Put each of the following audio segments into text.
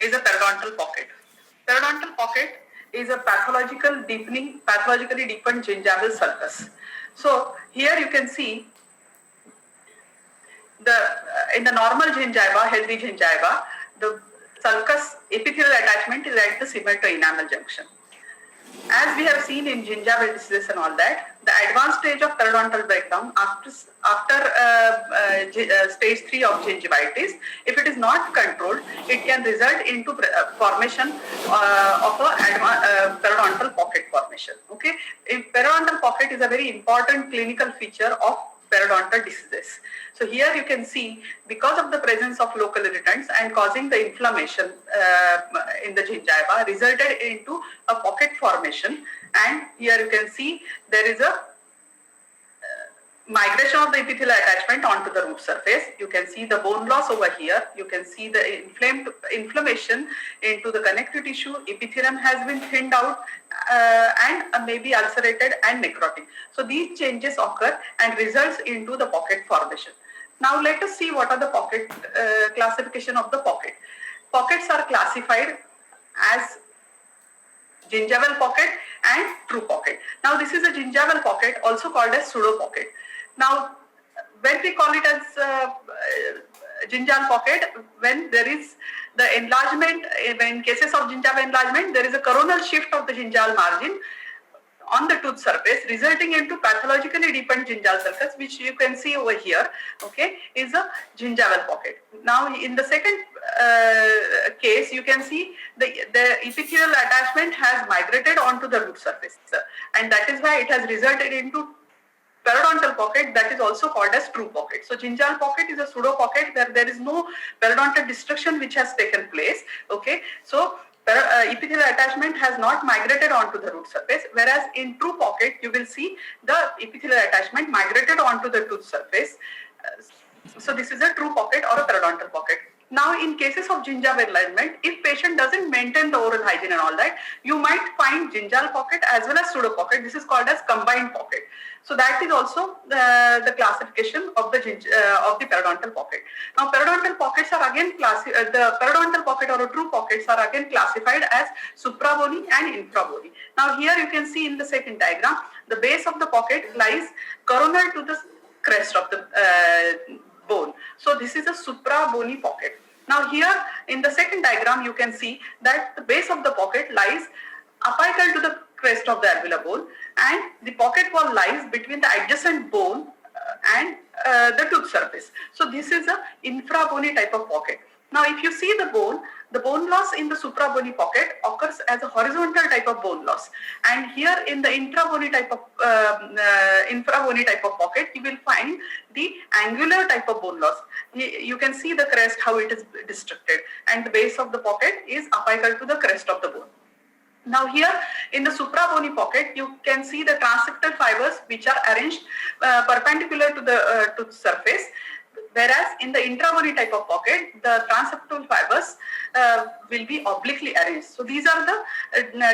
is a periodontal pocket. Periodontal pocket is a pathologically deepened gingival sulcus. So here you can see the in the normal gingiva, healthy gingiva, the sulcus epithelial attachment is at the cement to enamel junction. As we have seen in gingival diseases and all that, the advanced stage of periodontal breakdown after stage 3 of gingivitis, if it is not controlled, it can result into formation of a periodontal pocket formation. Okay, periodontal pocket is a very important clinical feature of periodontal diseases. So here you can see, because of the presence of local irritants and causing the inflammation in the gingiva, resulted into a pocket formation. And here you can see there is a migration of the epithelial attachment onto the root surface. You can see the bone loss over here. You can see the inflammation into the connective tissue. Epithelium has been thinned out and may be ulcerated and necrotic. So these changes occur and results into the pocket formation. Now let us see what are the pocket classification of the pocket. Pockets are classified as gingival pocket and true pocket. Now this is a gingival pocket, also called as pseudo pocket. Now when we call it as gingival pocket, when there is the enlargement, in cases of gingival enlargement, there is a coronal shift of the gingival margin on the tooth surface, resulting into pathologically deepened gingival sulcus, which you can see over here, okay, is a gingival pocket. Now in the second case, you can see the epithelial attachment has migrated onto the root surface, and that is why it has resulted into periodontal pocket, that is also called as true pocket. So gingival pocket is a pseudo pocket where there is no periodontal destruction which has taken place, okay. So epithelial attachment has not migrated onto the root surface, whereas in true pocket you will see the epithelial attachment migrated onto the tooth surface. So this is a true pocket or a periodontal pocket. Now in cases of gingival enlargement, if patient doesn't maintain the oral hygiene and all that, you might find gingival pocket as well as pseudo pocket. This is called as combined pocket. So that is also the classification of the periodontal pocket. Now periodontal pockets are again the periodontal pocket or true pockets are again classified as suprabony and infrabony. Now here you can see in the second diagram, the base of the pocket lies coronal to the crest of the bone. So this is a suprabony pocket. Now here in the second diagram, you can see that the base of the pocket lies apical to the crest of the alveolar bone, and the pocket wall lies between the adjacent bone and the tooth surface. So this is a infrabony type of pocket. Now if you see the bone loss in the suprabony pocket occurs as a horizontal type of bone loss, and here in the infrabony type of pocket you will find the angular type of bone loss. You can see the crest how it is distracted, and the base of the pocket is apical to the crest of the bone. Now here in the suprabony pocket you can see the transseptal fibers which are arranged perpendicular to the tooth surface, whereas in the intravony type of pocket the transseptal fibers will be obliquely arranged. So these are the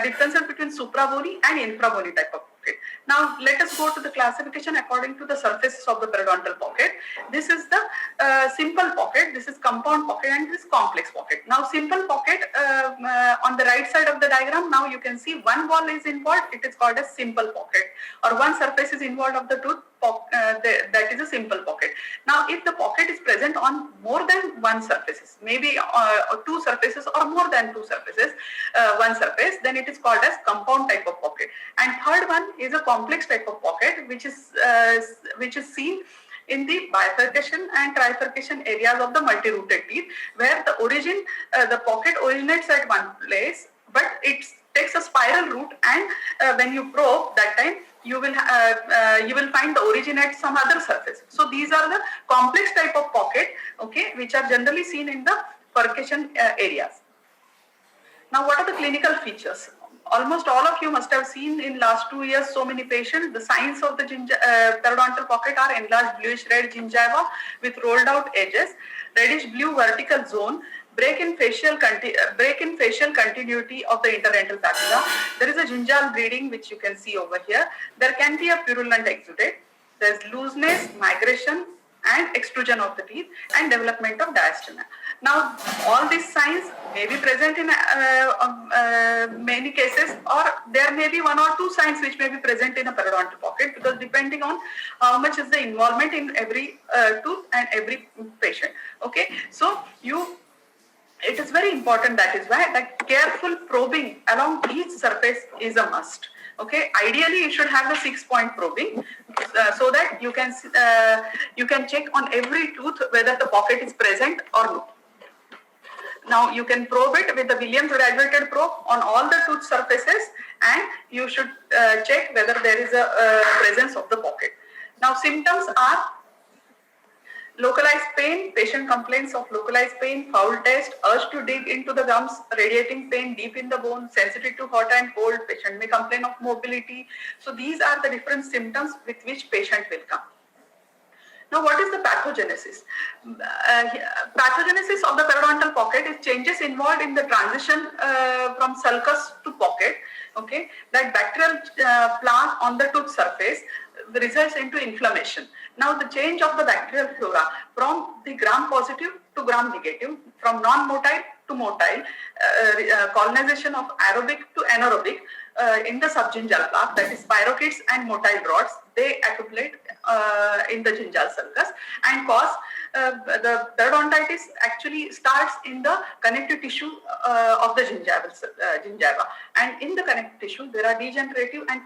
differences between suprabony and infrabony type of pocket. Now let us go to the classification according to the surfaces of the periodontal pocket. This is the simple pocket, this is compound pocket, and this is complex pocket. Now simple pocket on the right side of the diagram, now you can see one wall is involved, it is called a simple pocket, or one surface is involved of the tooth, that is a simple pocket. Now if the pocket is present on more than one surfaces, maybe two surfaces or more than two surfaces, one surface, then it is called as compound type of pocket. And third one is a complex type of pocket, which is seen in the bifurcation and trifurcation areas of the multi-rooted teeth, where the pocket originates at one place, but it takes a spiral route, and when you probe that time, you will find the origin at some other surface. So these are the complex type of pocket, okay, which are generally seen in the bifurcation areas. Now what are the clinical features? Almost all of you must have seen in last 2 years so many patients. The signs of the periodontal pocket are enlarged bluish red gingiva with rolled out edges, reddish blue vertical zone, break in facial continuity of the interdental papilla. There is a gingival bleeding which you can see over here. There can be a purulent exudate. There is looseness, migration, and extrusion of the teeth, and development of diastema. Now all these signs may be present in many cases, or there may be one or two signs which may be present in a periodontal pocket, because depending on how much is the involvement in every tooth and every patient. Okay, so it is very important. That is why that careful probing along each surface is a must. Okay, ideally you should have the 6-point probing, so that you can check on every tooth whether the pocket is present or no. Now you can probe it with the Williams graduated probe on all the tooth surfaces, and you should check whether there is a presence of the pocket. Now symptoms are localized pain, patient complaints of localized pain, foul taste, urge to dig into the gums, radiating pain deep in the bone, sensitive to hot and cold, patient may complain of mobility. So these are the different symptoms with which patient will come. Now, what is the pathogenesis? Pathogenesis of the periodontal pocket is changes involved in the transition from sulcus to pocket. Okay, that bacterial plaque on the tooth surface results into inflammation. Now, the change of the bacterial flora from the gram-positive to gram-negative, from non-motile to motile, colonization of aerobic to anaerobic in the subgingival plaque, that is spirochetes and motile rods, they accumulate in the gingival sulcus and cause the periodontitis actually starts in the connective tissue of the gingiva, and in the connective tissue there are degenerative and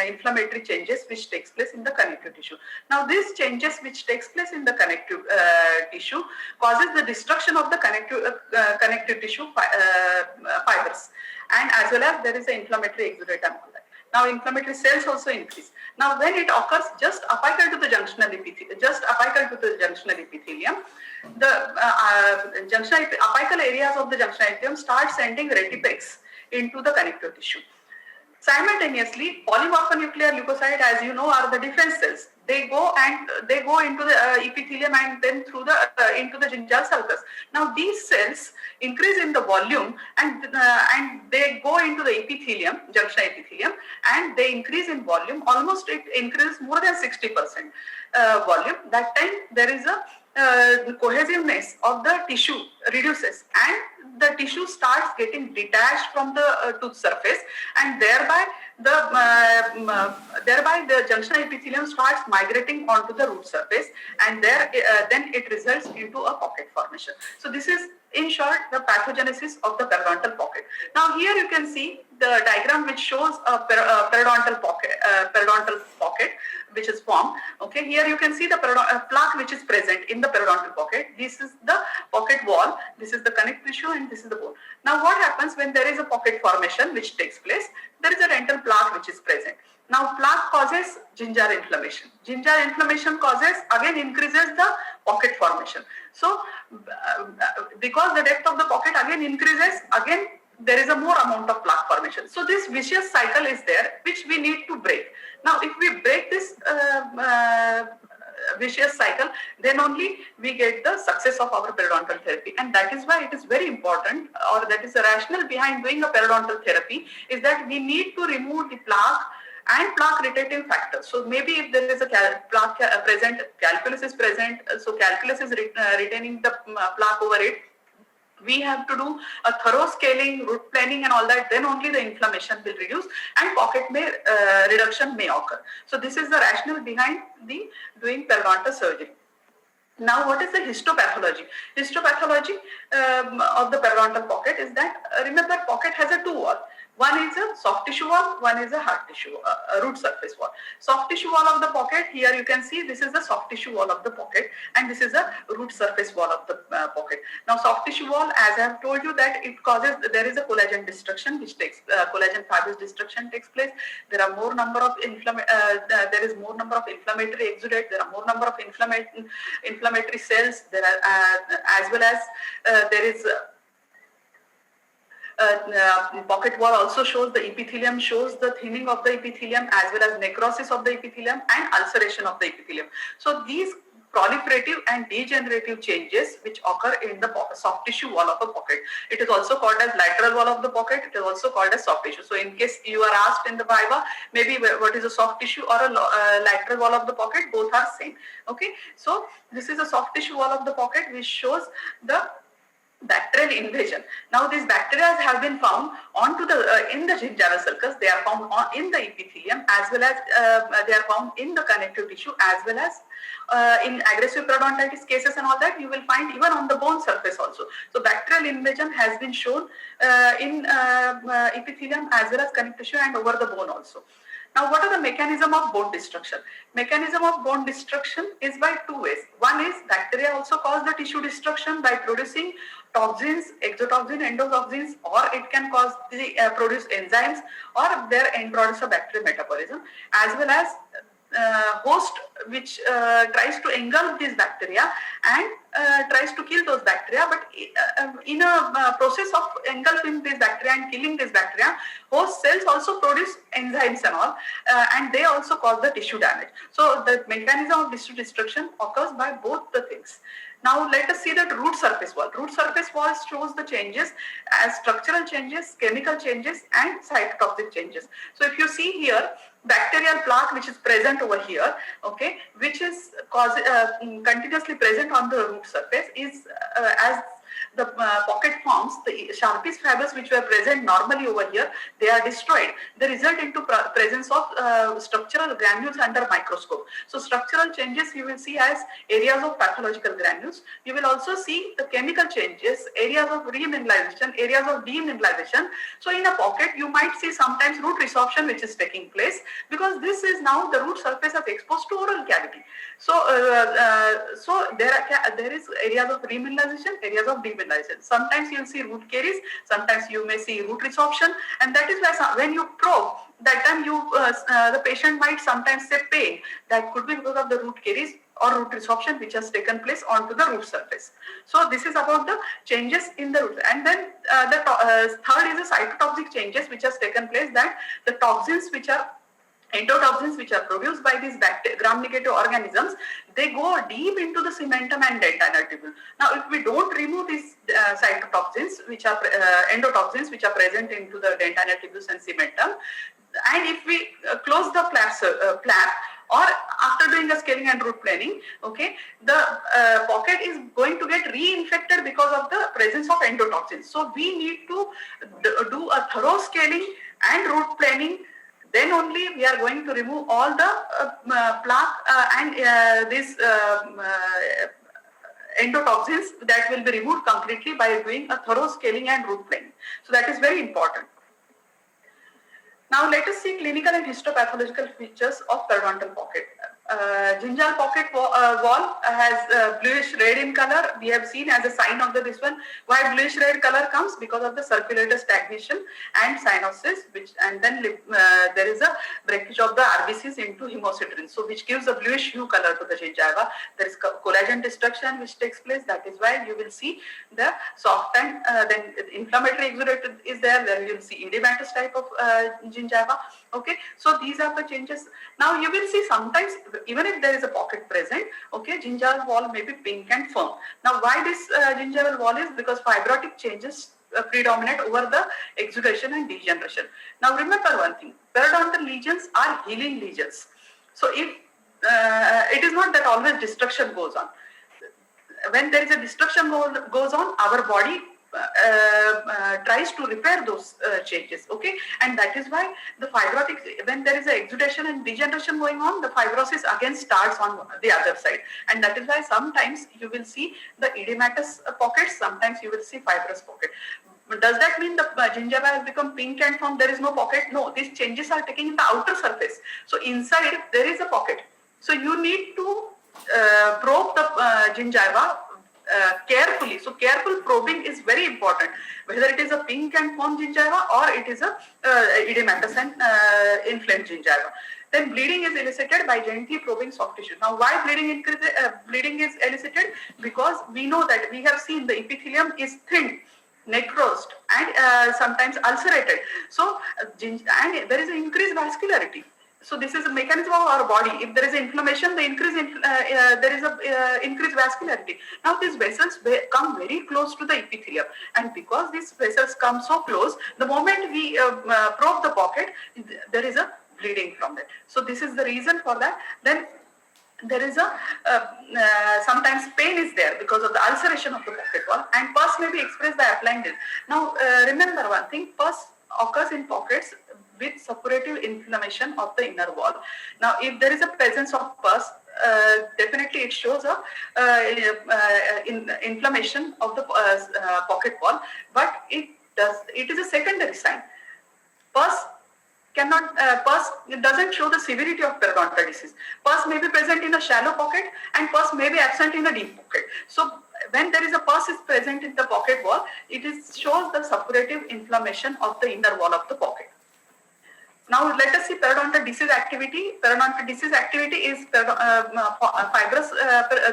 inflammatory changes which takes place in the connective tissue. Now these changes which takes place in the connective tissue causes the destruction of the connective tissue fibers, and as well as there is an inflammatory exudate and all that. Now inflammatory cells also increase. Now when it occurs just apical to the junctional epithelium, the apical areas of the junctional epithelium start sending retipex into the connective tissue. Simultaneously, polymorphonuclear leukocyte, as you know, are the defense cells. They go into the epithelium and then through the into the gingival sulcus. Now these cells increase in the volume and they go into the epithelium, junctional epithelium, and they increase in volume. Almost it increases more than 60% volume. That time there is a cohesiveness of the tissue reduces, and the tissue starts getting detached from the tooth surface, and thereby the junctional epithelium starts migrating onto the root surface, and then it results into a pocket formation. So this is, in short, the pathogenesis of the periodontal pocket. Now here you can see the diagram which shows a periodontal pocket which is formed. Okay, here you can see the plaque which is present in the periodontal pocket. This is the pocket wall, this is the connective tissue, and this is the bone. Now what happens when there is a pocket formation which takes place? There is a dental plaque which is present. Now plaque causes gingival inflammation. Gingival inflammation increases the pocket formation. So because the depth of the pocket again increases, again there is a more amount of plaque formation. So this vicious cycle is there which we need to break. Now if we break this vicious cycle, then only we get the success of our periodontal therapy. And that is why it is very important, or that is the rationale behind doing a periodontal therapy, is that we need to remove the plaque and plaque retaining factors. So maybe if there is a plaque present, calculus is present, so calculus is retaining the plaque over it, we have to do a thorough scaling, root planing and all that, then only the inflammation will reduce and pocket reduction may occur. So this is the rationale behind the doing periodontal surgery. Now what is the histopathology? Histopathology of the periodontal pocket is that, remember, pocket has a two wall. One is a soft tissue wall, one is a hard tissue, root surface wall. Soft tissue wall of the pocket, here you can see this is the soft tissue wall of the pocket, and this is a root surface wall of the pocket. Now soft tissue wall, as I have told you, that it causes, there is a collagen destruction which takes, collagen fibers destruction takes place. There are more number of there is more number of inflammatory exudate, there are more number of inflammatory cells, there are as well as there is pocket wall also shows the epithelium, shows the thinning of the epithelium as well as necrosis of the epithelium and ulceration of the epithelium. So these proliferative and degenerative changes which occur in the soft tissue wall of a pocket. It is also called as lateral wall of the pocket. It is also called as soft tissue. So in case you are asked in the viva, maybe what is a soft tissue or a lateral wall of the pocket, both are same. Okay, so this is a soft tissue wall of the pocket which shows the bacterial invasion. Now these bacteria have been found onto the in the gingival sulcus. They are found in the epithelium, as well as they are found in the connective tissue, as well as in aggressive periodontitis cases and all that, you will find even on the bone surface also. So bacterial invasion has been shown in epithelium as well as connective tissue and over the bone also. Now, what are the mechanism of bone destruction? Mechanism of bone destruction is by two ways. One is bacteria also cause the tissue destruction by producing toxins, exotoxin, endotoxins, or it can cause the produce enzymes or their end products of bacterial metabolism, as well as host which tries to engulf these bacteria and tries to kill those bacteria, but in a process of engulfing these bacteria and killing these bacteria, host cells also produce enzymes and all, and they also cause the tissue damage. So the mechanism of tissue destruction occurs by both the things. Now let us see that root surface wall. Root surface wall shows the changes as structural changes, chemical changes, and cytotoxic changes. So if you see here, bacterial plaque which is present over here, okay, which is continuously present on the root surface, is as the pocket forms, the Sharpie's fibers which were present normally over here, they are destroyed. They result into presence of structural granules under microscope. So structural changes you will see as areas of pathological granules. You will also see the chemical changes, areas of remineralization, areas of demineralization. So in a pocket you might see sometimes root resorption which is taking place, because this is now the root surface is exposed to oral cavity. So there is areas of remineralization, areas of demineralization. Sometimes you will see root caries, sometimes you may see root resorption, and that is why when you probe, that time the patient might sometimes say pain. That could be because of the root caries or root resorption which has taken place onto the root surface. So this is about the changes in the root. And then the third is the cytotoxic changes which has taken place, that the toxins which are endotoxins which are produced by these gram-negative organisms, they go deep into the cementum and dentinal tubule. Now, if we don't remove these cytotoxins, which are endotoxins which are present into the dentinal tubules and cementum, and if we close the flap, or after doing the scaling and root planing, okay, the pocket is going to get reinfected because of the presence of endotoxins. So we need to do a thorough scaling and root planing. Then only we are going to remove all the plaque and these endotoxins that will be removed completely by doing a thorough scaling and root planing. So that is very important. Now let us see clinical and histopathological features of periodontal pocket. Gingival pocket wall has bluish red in color. We have seen as a sign of this one. Why bluish red color comes? Because of the circulator stagnation and cyanosis, and then there is a breakage of the RBCs into hemosiderin, so which gives a bluish hue color to the gingiva. There is collagen destruction which takes place. That is why you will see the soft and then inflammatory exudate is there. Then you will see edematous type of gingiva. Okay, so these are the changes. Now you will see sometimes, even if there is a pocket present, okay, gingival wall may be pink and firm. Now why this gingival wall is? Because fibrotic changes predominate over the exudation and degeneration. Now remember one thing, periodontal lesions are healing lesions. So if it is not that always destruction goes on. When there is a destruction goes on, our body tries to repair those changes, okay, and that is why the fibrotic, when there is a exudation and degeneration going on, the fibrosis again starts on the other side, and that is why sometimes you will see the edematous pockets, sometimes you will see fibrous pocket. Does that mean the gingiva has become pink and firm, there is no pocket? No, these changes are taking in the outer surface. So inside there is a pocket. So you need to probe the gingiva carefully. So careful probing is very important, whether it is a pink and firm gingiva or it is a edematous and inflamed gingiva. Then bleeding is elicited by gently probing soft tissue. Now why bleeding is elicited? Because we know that we have seen the epithelium is thin, necrosed, and sometimes ulcerated. So and there is an increased vascularity. So this is a mechanism of our body. If there is inflammation, there is a increased vascularity. Now these vessels come very close to the epithelium, and because these vessels come so close, the moment we probe the pocket, there is a bleeding from it. So this is the reason for that. Then there is a sometimes pain is there because of the ulceration of the pocket wall, and pus may be expressed by applying this. Now remember one thing, pus occurs in pockets with suppurative inflammation of the inner wall. Now if there is a presence of pus, definitely it shows a inflammation of the pocket wall, but it is a secondary sign. Pus doesn't show the severity of periodontal disease. Pus may be present in a shallow pocket and pus may be absent in a deep pocket. So when there is a pus is present in the pocket wall, it shows the suppurative inflammation of the inner wall of the pocket. Now let us see periodontal disease activity. Periodontal disease activity is fibrous.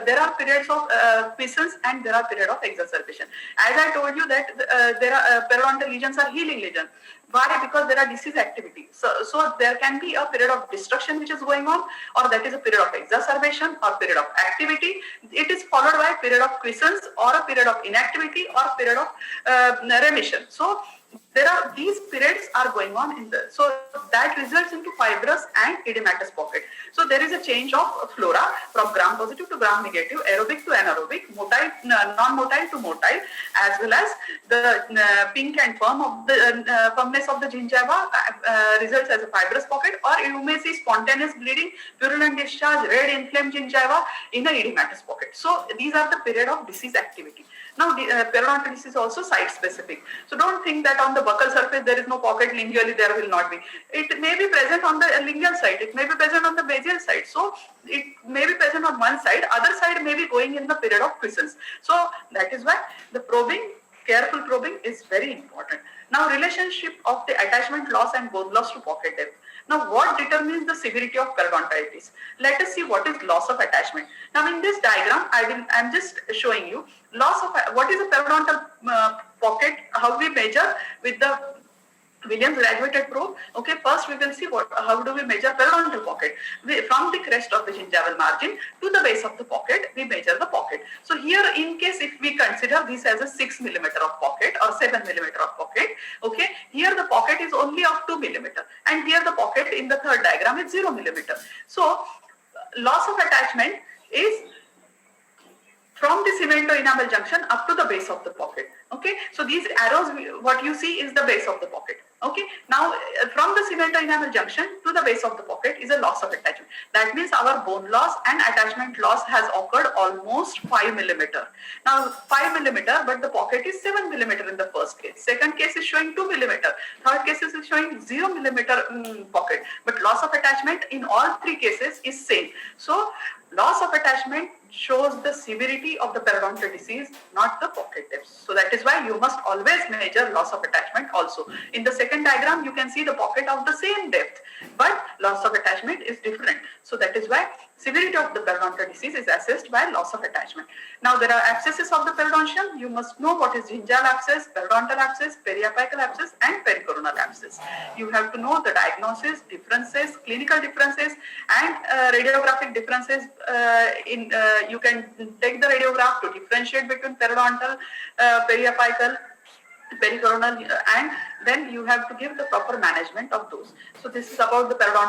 There are periods of quiescence and there are periods of exacerbation. As I told you that there are periodontal lesions are healing lesions. Why? Because there are disease activity. So there can be a period of destruction which is going on, or that is a period of exacerbation or period of activity. It is followed by a period of quiescence or a period of inactivity or a period of remission. So there are these periods are going on in the, so that results into fibrous and edematous pocket. So there is a change of flora from gram positive to gram negative, aerobic to anaerobic, motile, non-motile to motile, as well as the pink and firm of the firmness of the gingiva results as a fibrous pocket, or you may see spontaneous bleeding, purulent discharge, red inflamed gingiva in a edematous pocket. So these are the period of disease activity. Now, periodontal disease is also site-specific. So don't think that on the buccal surface there is no pocket, lingually there will not be. It may be present on the lingual side, it may be present on the basial side. So it may be present on one side, other side may be going in the period of quiescence. So that is why the probing, careful probing is very important. Now, relationship of the attachment loss and bone loss to pocket depth. Now, what determines the severity of periodontitis? Let us see what is loss of attachment. Now, in this diagram, I'm just showing you loss of what is a periodontal pocket. How we measure with the Williams graduated probe. Okay, first we will see how do we measure periodontal pocket. From the crest of the gingival margin to the base of the pocket, we measure the pocket. So here, in case if we consider this as a 6 millimeter of pocket or 7 millimeter of pocket, okay, here the pocket is only of 2 millimeter, and here the pocket in the third diagram is 0 millimeter. So loss of attachment is from the cemento-enamel junction up to the base of the pocket. Okay, so these arrows, what you see is the base of the pocket. Okay, now from the cemento-enamel junction to the base of the pocket is a loss of attachment. That means our bone loss and attachment loss has occurred almost 5 millimeter. Now 5 millimeter, but the pocket is 7 millimeter in the first case. Second case is showing 2 millimeter. Third case is showing 0 millimeter pocket. But loss of attachment in all three cases is same. So loss of attachment shows the severity of the periodontal disease, not the pocket depth. So that is why you must always measure loss of attachment also. In the second diagram, you can see the pocket of the same depth, but loss of attachment is different. So that is why severity of the periodontal disease is assessed by loss of attachment. Now there are abscesses of the periodontium. You must know what is gingival abscess, periodontal abscess, periapical abscess, and pericoronal abscess. You have to know the diagnosis, differences, clinical differences, and radiographic differences. You can take the radiograph to differentiate between periodontal, periapical, pericoronal, and then you have to give the proper management of those. So this is about the periodontal